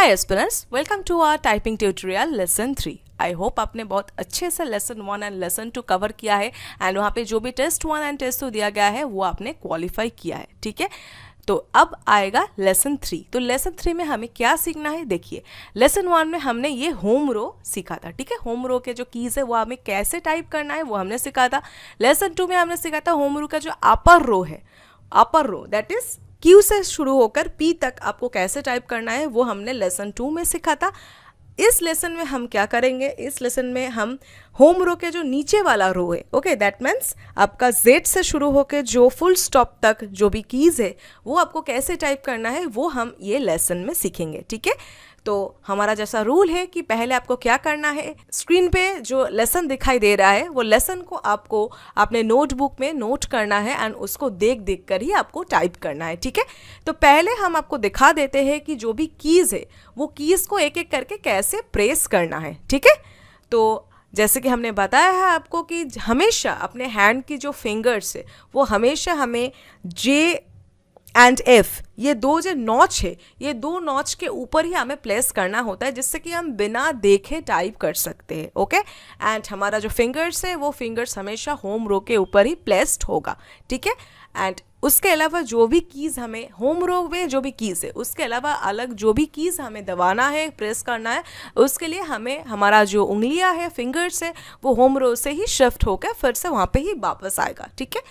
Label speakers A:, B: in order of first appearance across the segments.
A: Hi aspirants, welcome to our typing tutorial lesson 3। I hope आपने बहुत अच्छे से लेसन 1 एंड लेसन 2 कवर किया है एंड वहाँ पे जो भी टेस्ट 1 एंड टेस्ट 2 दिया गया है वो आपने क्वालिफाई किया है। ठीक है, तो अब आएगा लेसन 3। तो लेसन 3 में हमें क्या सीखना है, देखिए लेसन 1 में हमने ये होम रो सीखा था। ठीक है, होम रो के जो कीज़ है वो हमें कैसे टाइप करना है वो हमने सीखा था। लेसन 2 में हमने सीखा था होम रो का जो अपर रो है, अपर रो दैट इज क्यू से शुरू होकर पी तक आपको कैसे टाइप करना है वो हमने लेसन 2 में सीखा था। इस लेसन में हम क्या करेंगे, इस लेसन में हम होम रो के जो नीचे वाला रो है, ओके दैट मीन्स आपका जेड से शुरू होकर जो फुल स्टॉप तक जो भी कीज़ है वो आपको कैसे टाइप करना है वो हम ये लेसन में सीखेंगे। ठीक है, तो हमारा जैसा रूल है कि पहले आपको क्या करना है, स्क्रीन पे जो लेसन दिखाई दे रहा है वो लेसन को आपको अपने नोटबुक में नोट करना है एंड उसको देख देख कर ही आपको टाइप करना है। ठीक है, तो पहले हम आपको दिखा देते हैं कि जो भी कीज़ है वो कीज़ को एक एक करके कैसे प्रेस करना है। ठीक है, तो जैसे कि हमने बताया है आपको कि हमेशा अपने हैंड की जो फिंगर्स है वो हमेशा हमें जे एंड एफ, ये दो जो नॉच है ये दो नॉच के ऊपर ही हमें प्लेस करना होता है जिससे कि हम बिना देखे टाइप कर सकते हैं। ओके, एंड हमारा जो फिंगर्स है वो फिंगर्स हमेशा होम रो के ऊपर ही प्लेस्ड होगा। ठीक है, एंड उसके अलावा जो भी कीज़ हमें होम रो में जो भी कीज़ है उसके अलावा अलग जो भी कीज़ हमें दबाना है, प्रेस करना है, उसके लिए हमें हमारा जो उंगलियां है, फिंगर्स है, वो होम रो से ही शिफ्ट होकर फिर से वहाँ पे ही वापस आएगा। ठीक है,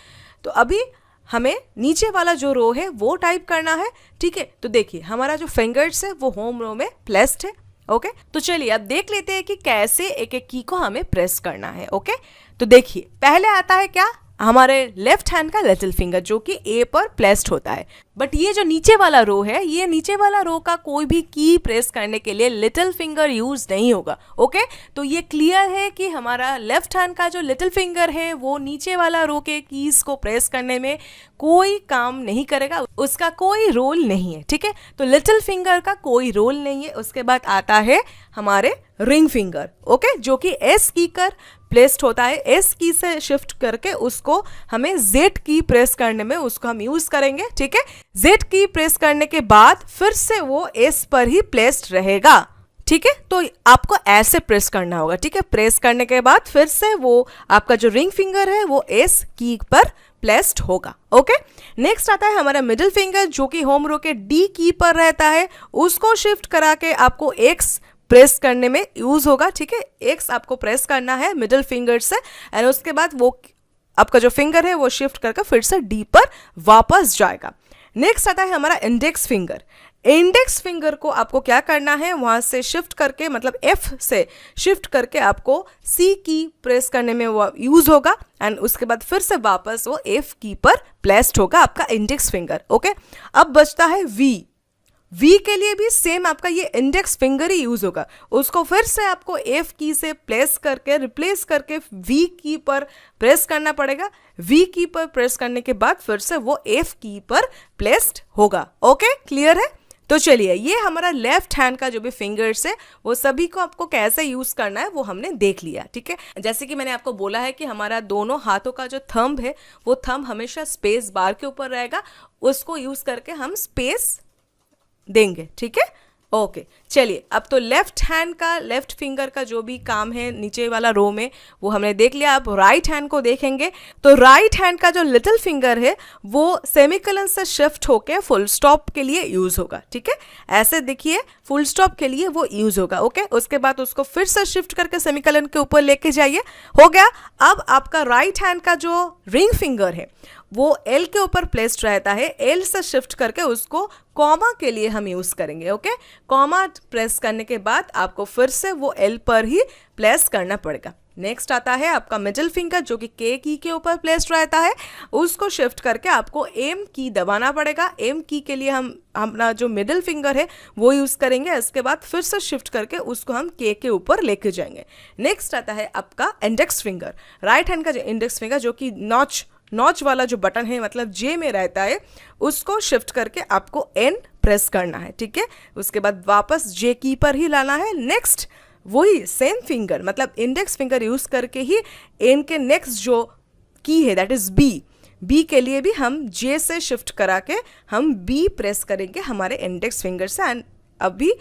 A: तो अभी हमें नीचे वाला जो रो है वो टाइप करना है। ठीक है, तो देखिए हमारा जो फिंगर्स है वो होम रो में प्लेस्ड है। ओके, तो चलिए अब देख लेते हैं कि कैसे एक एक की को हमें प्रेस करना है। ओके, तो देखिए पहले आता है क्या, हमारे लेफ्ट हैंड का लिटिल फिंगर जो कि ए पर प्लेस्ड होता है। बट ये जो नीचे वाला रो है, ये नीचे वाला रो का कोई भी की प्रेस करने के लिए लिटिल फिंगर यूज नहीं होगा। ओके, तो ये क्लियर है कि हमारा लेफ्ट हैंड का जो लिटिल फिंगर है वो नीचे वाला रो के कीज को प्रेस करने में कोई काम नहीं करेगा, उसका कोई रोल नहीं है। ठीक है, तो लिटिल फिंगर का कोई रोल नहीं है। उसके बाद आता है हमारे रिंग फिंगर, ओके, जो कि एस की कर प्लेस्ड होता है। एस की से शिफ्ट करके उसको हमें जेड की प्रेस करने में उसको हम यूज करेंगे। ठीक है, जेड की प्रेस करने के बाद फिर से वो एस पर ही प्लेस्ड रहेगा। ठीक है, तो आपको ऐसे प्रेस करना होगा। ठीक है, प्रेस करने के बाद फिर से वो आपका जो रिंग फिंगर है वो एस की पर प्लेस्ड होगा। ओके, नेक्स्ट आता है हमारा मिडिल फिंगर जो कि होम रो के डी की पर रहता है, उसको शिफ्ट करा के आपको एक्स प्रेस करने में यूज होगा। ठीक है, एक्स आपको प्रेस करना है मिडिल फिंगर से एंड उसके बाद वो आपका जो फिंगर है वो शिफ्ट करके फिर से डी पर वापस जाएगा। नेक्स्ट आता है हमारा इंडेक्स फिंगर। इंडेक्स फिंगर को आपको क्या करना है, वहां से शिफ्ट करके मतलब एफ से शिफ्ट करके आपको सी की प्रेस करने में वो यूज होगा एंड उसके बाद फिर से वापस वो एफ की पर प्लेस्ड होगा आपका इंडेक्स फिंगर। ओके, अब बचता है वी। वी के लिए भी सेम आपका ये इंडेक्स फिंगर ही यूज होगा, उसको फिर से आपको एफ की से प्लेस करके रिप्लेस करके वी की पर प्रेस करना पड़ेगा। वी की पर प्रेस करने के बाद फिर से वो एफ की पर प्लेस्ड होगा। ओके, क्लियर है? तो चलिए ये हमारा लेफ्ट हैंड का जो भी फिंगर्स है वो सभी को आपको कैसे यूज करना है वो हमने देख लिया। ठीक है, जैसे कि मैंने आपको बोला है कि हमारा दोनों हाथों का जो थंब है वो थंब हमेशा स्पेस बार के ऊपर रहेगा, उसको यूज करके हम स्पेस देंगे। ठीक है, ओके, चलिए अब तो लेफ्ट हैंड का लेफ्ट फिंगर का जो भी काम है नीचे वाला रो में वो हमने देख लिया। अब राइट हैंड को देखेंगे तो राइट हैंड का जो लिटिल फिंगर है वो सेमीकोलन से शिफ्ट होके फुल स्टॉप के लिए यूज होगा। ठीक है, ऐसे देखिए फुल स्टॉप के लिए वो यूज होगा। ओके, उसके बाद उसको फिर से शिफ्ट करके सेमीकोलन के ऊपर लेके जाइए, हो गया। अब आपका राइट हैंड का जो रिंग फिंगर है वो एल के ऊपर प्लेस्ड रहता है, एल से शिफ्ट करके उसको कॉमा के लिए हम यूज करेंगे। ओके, कॉमा प्रेस करने के बाद आपको फिर से वो एल पर ही प्लेस करना पड़ेगा। नेक्स्ट आता है आपका मिडिल फिंगर जो कि के की के ऊपर प्लेस्ड रहता है, उसको शिफ्ट करके आपको एम की दबाना पड़ेगा। एम की के लिए हम अपना जो मिडिल फिंगर है वो यूज करेंगे, इसके बाद फिर से शिफ्ट करके उसको हम के ऊपर लेके जाएंगे। नेक्स्ट आता है आपका इंडेक्स फिंगर। राइट हैंड का जो इंडेक्स फिंगर जो कि नॉच वाला जो बटन है मतलब जे में रहता है, उसको शिफ्ट करके आपको एन प्रेस करना है। ठीक है, उसके बाद वापस जे की पर ही लाना है। नेक्स्ट वही सेम फिंगर मतलब इंडेक्स फिंगर यूज करके ही एन के नेक्स्ट जो की है दैट इज बी के लिए भी हम जे से शिफ्ट करा के हम बी प्रेस करेंगे हमारे इंडेक्स फिंगर से एंड अभी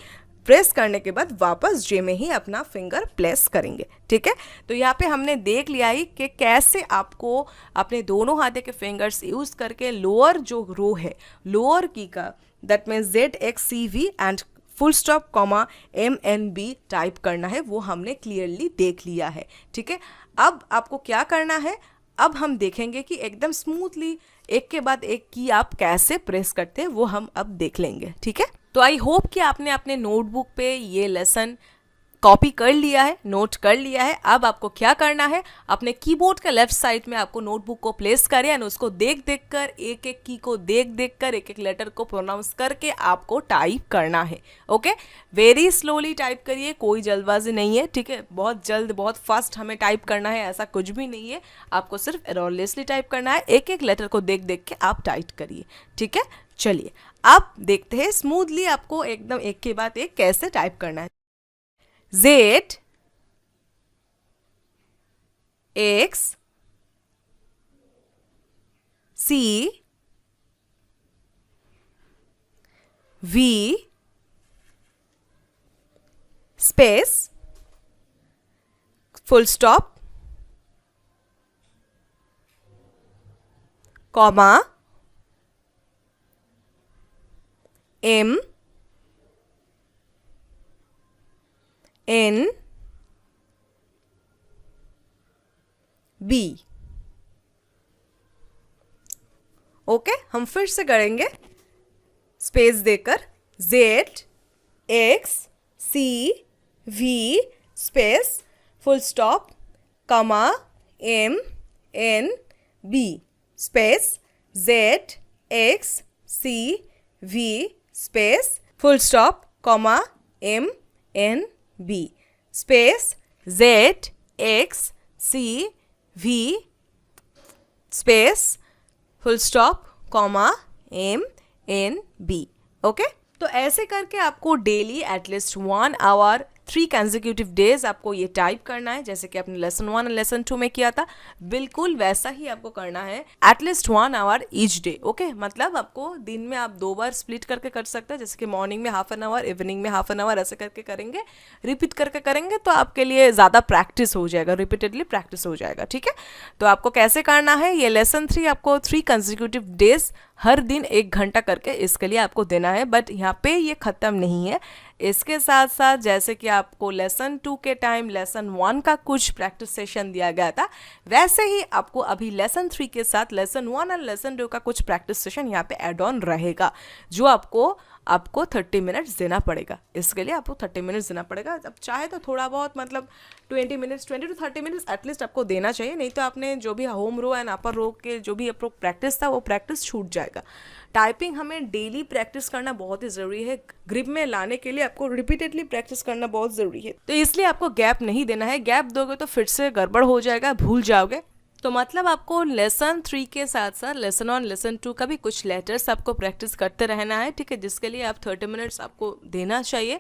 A: प्रेस करने के बाद वापस जे में ही अपना फिंगर प्लेस करेंगे, ठीक है। तो यहाँ पे हमने देख लिया ही कि कैसे आपको अपने दोनों हाथे के फिंगर्स यूज करके लोअर जो रो है, लोअर की का, that means ZXCV and full stop comma MNB type करना है, वो हमने क्लियरली देख लिया है, ठीक है। अब आपको क्या करना है, अब हम देखेंगे कि एकदम स्मूथली एक के बाद एक की आप कैसे प्रेस करते हैं, वो हम अब देख लेंगे, ठीक है। तो आई होप कि आपने अपने नोटबुक पे ये लेसन कॉपी कर लिया है, नोट कर लिया है। अब आपको क्या करना है, अपने कीबोर्ड के लेफ्ट साइड में आपको नोटबुक को प्लेस करें एंड उसको देख देख कर, एक एक की को देख देख कर, एक एक लेटर को प्रोनाउंस करके आपको टाइप करना है, ओके। वेरी स्लोली टाइप करिए, कोई जल्दबाजी नहीं है, ठीक है। बहुत जल्द, बहुत फास्ट हमें टाइप करना है ऐसा कुछ भी नहीं है, आपको सिर्फ एररलेसली टाइप करना है, एक एक लेटर को देख देख के आप टाइप करिए, ठीक है। चलिए अब देखते हैं स्मूथली आपको एकदम एक के बाद एक कैसे टाइप करना है। Z X C V space full stop comma M N B, okay. हम फिर से करेंगे स्पेस देकर, ZXCV space full stop comma MNB space ZXCV space full stop comma MNB space ZXCV space full stop comma MNB, okay. तो ऐसे करके आपको daily at least 1 hour 3 consecutive days आपको ये टाइप करना है, जैसे कि आपने लेसन 1 और लेसन 2 में किया था, बिल्कुल वैसा ही आपको करना है at least 1 hour each day, okay. मतलब आपको दिन में आप 2 बार स्प्लिट करके कर सकते हैं, जैसे कि मॉर्निंग में हाफ एन आवर, इवनिंग में हाफ एन आवर, ऐसे करके करेंगे, रिपीट करके करेंगे तो आपके लिए ज़्यादा प्रैक्टिस हो जाएगा, रिपीटेडली प्रैक्टिस हो जाएगा, ठीक है। तो आपको कैसे करना है, ये लेसन 3 आपको 3 कंसेक्यूटिव डेज हर दिन 1 घंटा करके इसके लिए आपको देना है। बट यहाँ पे ये ख़त्म नहीं है, इसके साथ साथ जैसे कि आपको लेसन 2 के टाइम लेसन 1 का कुछ प्रैक्टिस सेशन दिया गया था, वैसे ही आपको अभी लेसन 3 के साथ लेसन 1 और लेसन 2 का कुछ प्रैक्टिस सेशन यहाँ पे एड ऑन रहेगा, जो आपको 30 मिनट्स देना पड़ेगा। इसके लिए आपको 30 मिनट्स देना पड़ेगा। अब चाहे तो थोड़ा बहुत मतलब 20 मिनट्स, 20 to 30 मिनट्स एटलीस्ट आपको देना चाहिए, नहीं तो आपने जो भी होम रो एंड अपर रो के जो भी आपको प्रैक्टिस था वो प्रैक्टिस छूट जाएगा। टाइपिंग हमें डेली प्रैक्टिस करना बहुत ही ज़रूरी है, ग्रिप में लाने के लिए आपको रिपीटेडली प्रैक्टिस करना बहुत ज़रूरी है। तो इसलिए आपको गैप नहीं देना है, गैप दोगे तो फिर से गड़बड़ हो जाएगा, भूल जाओगे। तो मतलब आपको लेसन 3 के साथ साथ लेसन 1, लेसन 2 का भी कुछ लेटर्स आपको प्रैक्टिस करते रहना है, ठीक है, जिसके लिए आप 30 मिनट्स आपको देना चाहिए।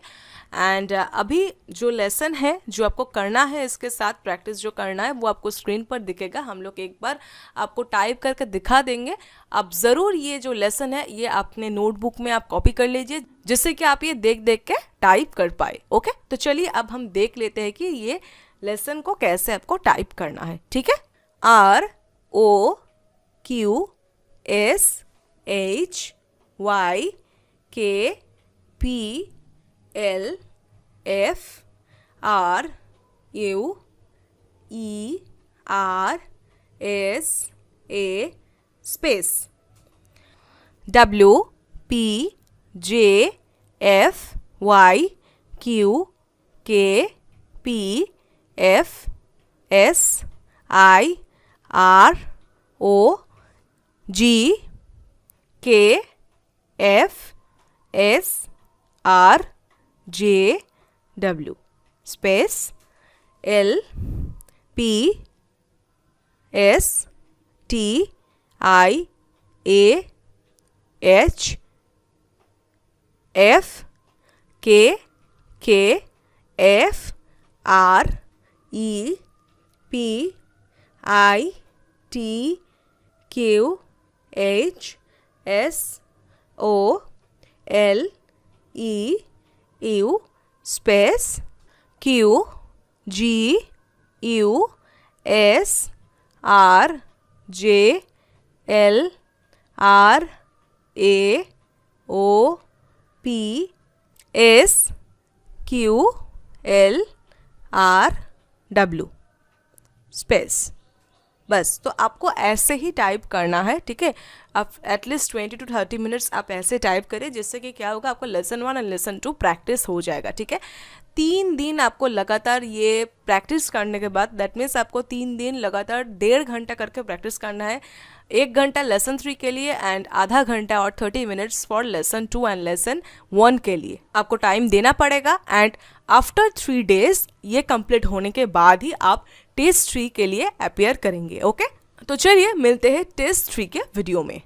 A: एंड अभी जो लेसन है जो आपको करना है, इसके साथ प्रैक्टिस जो करना है वो आपको स्क्रीन पर दिखेगा, हम लोग एक बार आपको टाइप करके दिखा देंगे। आप ज़रूर ये जो लेसन है ये अपने नोटबुक में आप कॉपी कर लीजिए, जिससे कि आप ये देख देख के टाइप कर पाए, ओके। तो चलिए अब हम देख लेते हैं कि ये लेसन को कैसे आपको टाइप करना है, ठीक है। ROQSHYKPLFRUERSA space WPJFYQKPFSRJW space LPSTIAHFKKFREPITQHSOLEU space Q G U S R J L R A O P S Q L R W space. बस, तो आपको ऐसे ही टाइप करना है, ठीक है। आप एटलीस्ट 20 to 30 मिनट्स आप ऐसे टाइप करें, जिससे कि क्या होगा, आपको लेसन 1 एंड लेसन 2 प्रैक्टिस हो जाएगा, ठीक है। 3 दिन आपको लगातार ये प्रैक्टिस करने के बाद, दैट मीन्स आपको 3 दिन लगातार 1.5 घंटा करके प्रैक्टिस करना है। 1 घंटा लेसन 3 के लिए एंड आधा घंटा और 30 minutes for lesson 2 and lesson 1 के लिए आपको टाइम देना पड़ेगा। एंड आफ्टर 3 डेज ये कंप्लीट होने के बाद ही आप टेस्ट 3 के लिए अपीयर करेंगे। ओके, तो चलिए मिलते हैं टेस्ट 3 के वीडियो में।